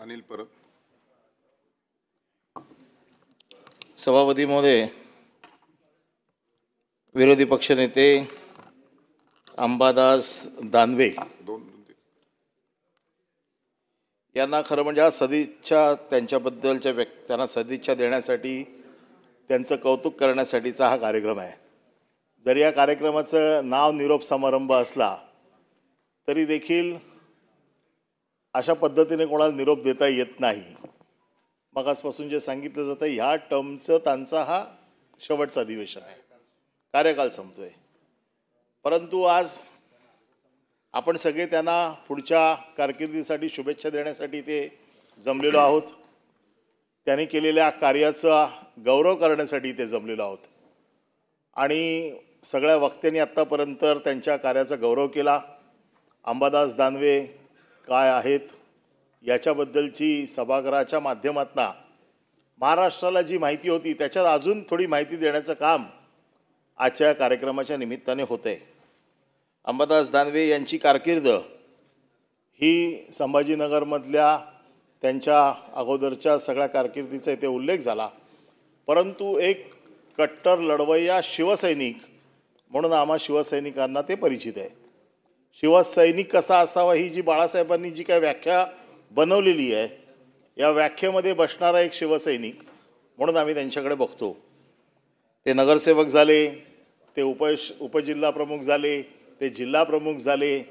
अनिल परब. सभापती महोदय, विरोधी पक्षनेते अंबादास दानवे यांना खरं म्हणजे आज सदिच्छा त्यांच्याबद्दलच्या त्यांना सदिच्छा देण्यासाठी त्यांचं कौतुक करण्यासाठीचा हा कार्यक्रम आहे. जरी या कार्यक्रमाचं नाव निरोप समारंभ असला तरी देखील अशा पद्धतीने कोणाला निरोप देता येत नाही. मगासपासून जे सांगितलं जातं ह्या टर्मचं त्यांचा हा शेवटचा अधिवेशन आहे, कार्यकाल संपतोय. परंतु आज आपण सगळे त्यांना पुढच्या कारकिर्दीसाठी शुभेच्छा देण्यासाठी ते जमलेलो आहोत. त्यांनी केलेल्या कार्याचा गौरव करण्यासाठी ते जमलेलो आहोत. आणि सगळ्या वक्त्यांनी आत्तापर्यंत त्यांच्या कार्याचा गौरव केला. अंबादास दानवे काय आहेत याच्याबद्दलची सभागृहाच्या माध्यमातून महाराष्ट्राला जी माहिती होती त्याच्यात अजून थोडी माहिती देण्याचं काम आजच्या कार्यक्रमाच्या निमित्ताने होते. अंबादास दानवे यांची कारकीर्द ही संभाजीनगरमधल्या त्यांच्या अगोदरच्या सगळ्या कारकिर्दीचा इथे उल्लेख झाला. परंतु एक कट्टर लढवय्या शिवसैनिक म्हणून आम्हा शिवसैनिकांना ते परिचित आहे. शिवसैनिक कसा असावा ही जी बाळासाहेबांनी जी काय व्याख्या बनवलेली आहे, या व्याख्येमध्ये बसणारा एक शिवसैनिक म्हणून आम्ही त्यांच्याकडे बघतो. ते नगरसेवक झाले, ते उपजिल्हा प्रमुख झाले, ते जिल्हा प्रमुख झाले.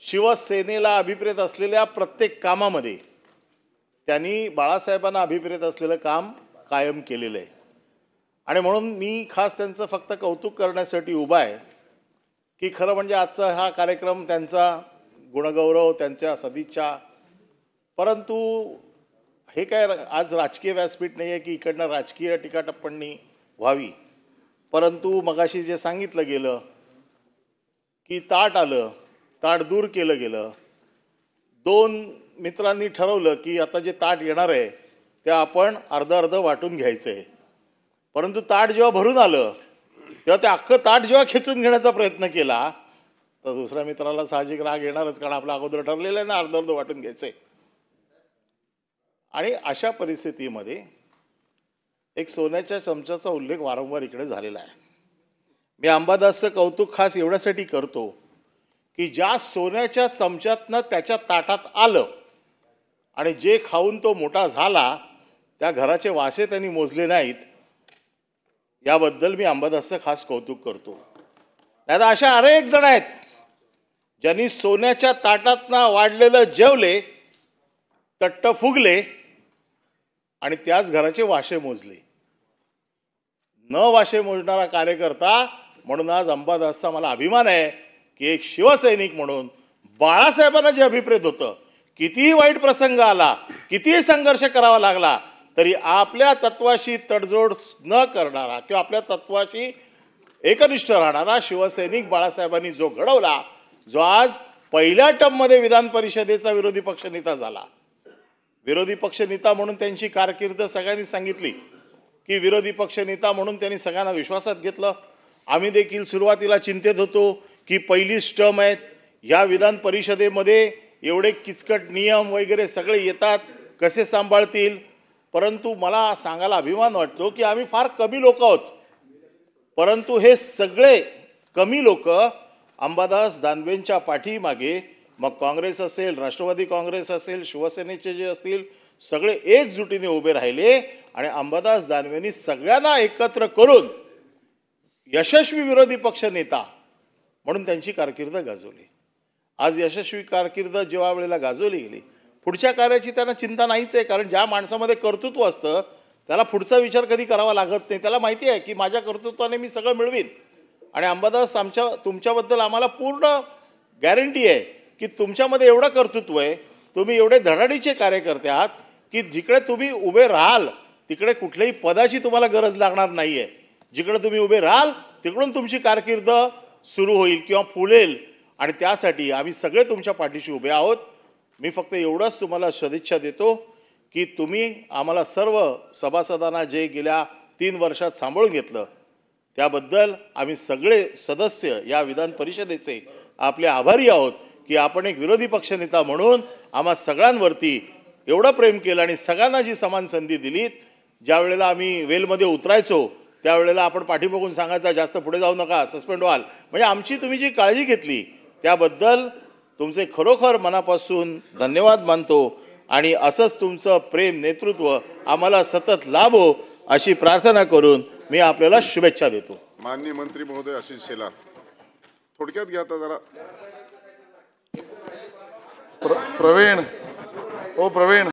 शिवसेनेला अभिप्रेत असलेल्या प्रत्येक कामामध्ये त्यांनी बाळासाहेबांना अभिप्रेत असलेलं काम कायम केलेलं आहे. आणि म्हणून मी खास त्यांचं फक्त कौतुक करण्यासाठी उभा आहे की खरं म्हणजे आजचा हा कार्यक्रम त्यांचा गुणगौरव, त्यांच्या सदिच्छा. परंतु हे काय आज राजकीय व्यासपीठ नाही आहे की इकडनं राजकीय टीकाटिप्पणी व्हावी. परंतु मगाशी जे सांगितलं गेलं की ताट आलं, ताट दूर केलं गेलं. दोन मित्रांनी ठरवलं की आता जे ताट येणार आहे ते आपण अर्ध वाटून घ्यायचं आहे. परंतु ताट जेव्हा भरून आलं तेव्हा ते अख्खं ताट जेव्हा खेचून घेण्याचा प्रयत्न केला तर दुसऱ्या मित्राला साहजिक राग येणारच, कारण आपला अगोदर ठरलेलं आहे ना अर्ध वाटून घ्यायचं आहे. आणि अशा परिस्थितीमध्ये एक सोन्याच्या चमच्याचा उल्लेख वारंवार इकडे झालेला आहे. मी अंबादासचं कौतुक खास एवढ्यासाठी करतो की ज्या सोन्याच्या चमच्यातनं त्याच्या ताटात आलं आणि जे खाऊन तो मोठा झाला त्या घराचे वासे त्यांनी मोजले नाहीत, याबद्दल मी अंबादासचं खास कौतुक करतो. नाही तर अशा अनेक जण आहेत ज्यांनी सोन्याच्या ताटातनं वाढलेलं जेवले, तट्ट फुगले आणि त्याच घराचे वाशे मोजले. न वाशे मोजणारा कार्यकर्ता म्हणून आज अंबादासचा मला अभिमान आहे की एक शिवसैनिक म्हणून बाळासाहेबांना जे अभिप्रेत होतं, कितीही वाईट प्रसंग आला, कितीही संघर्ष करावा लागला तरी आपल्या तत्वाशी तडजोड न करणारा किंवा आपल्या तत्वाशी एकनिष्ठ राहणारा शिवसैनिक बाळासाहेबांनी जो घडवला, जो आज पहिल्या टर्ममध्ये विधान परिषदेचा विरोधी पक्षनेता झाला. विरोधी पक्षनेता म्हणून त्यांची कारकीर्द सगळ्यांनी सांगितली की विरोधी पक्षनेता म्हणून त्यांनी सगळ्यांना विश्वासात घेतलं. आम्ही देखील सुरुवातीला चिंतेत होतो की पहिलीच टर्म आहेत, ह्या विधान परिषदेमध्ये एवढे किचकट नियम वगैरे सगळे येतात, कसे सांभाळतील. परंतु मला सांगायला अभिमान वाटतो की आम्ही फार कमी लोक आहोत, परंतु हे सगळे कमी लोक अंबादास दानवेंच्या पाठीमागे, मग काँग्रेस असेल, राष्ट्रवादी काँग्रेस असेल, शिवसेनेचे जे असतील, सगळे एकजुटीने उभे राहिले आणि अंबादास दानवेंनी सगळ्यांना एकत्र करून यशस्वी विरोधी पक्ष नेता म्हणून त्यांची कारकीर्द गाजवली. आज यशस्वी कारकीर्द जेव्हा वेळेला गाजवली गेली, पुढच्या कार्याची त्यांना चिंता नाहीच आहे. कारण ज्या माणसामध्ये कर्तृत्व असतं त्याला पुढचा विचार कधी करावा लागत नाही. त्याला माहिती आहे की माझ्या कर्तृत्वाने मी सगळं मिळवीन. आणि अंबादास, तुमच्याबद्दल आम्हाला पूर्ण गॅरंटी आहे की तुमच्यामध्ये एवढं कर्तृत्व आहे, तुम्ही एवढे धडाडीचे कार्यकर्ते आहात की जिकडे तुम्ही उभे राहाल तिकडे कुठल्याही पदाची तुम्हाला गरज लागणार नाही आहे. जिकडे तुम्ही उभे राहाल तिकडून तुमची कारकीर्द सुरू होईल किंवा फुलेल. आणि त्यासाठी आम्ही सगळे तुमच्या पाठीशी उभे आहोत. मी फक्त एवढंच तुम्हाला सदिच्छा देतो की तुम्ही आम्हाला सर्व सभासदांना जे गेल्या 3 वर्षात सांभाळून घेतलं त्याबद्दल आम्ही सगळे सदस्य या विधान परिषदेचे आपले आभारी आहोत की आपण एक विरोधी पक्षनेता म्हणून आम्हा सगळ्यांवरती एवढं प्रेम केलं आणि सगळ्यांना जी समान संधी दिलीत, ज्या वेळेला आम्ही वेलमध्ये उतरायचो त्यावेळेला आपण पाठीमागून सांगायचा जास्त पुढे जाऊ नका, सस्पेंड व्हाल. म्हणजे आमची तुम्ही जी काळजी घेतली त्याबद्दल तुमचे खरोखर मनापासून धन्यवाद मानतो आणि असंच तुमचं प्रेम नेतृत्व आम्हाला सतत लाभो अशी प्रार्थना करून मी आपल्याला शुभेच्छा देतो. माननीय मंत्री महोदय आशिष शेलार, थोडक्यात घ्या आता जरा. प्रवीण, ओ प्रवीण.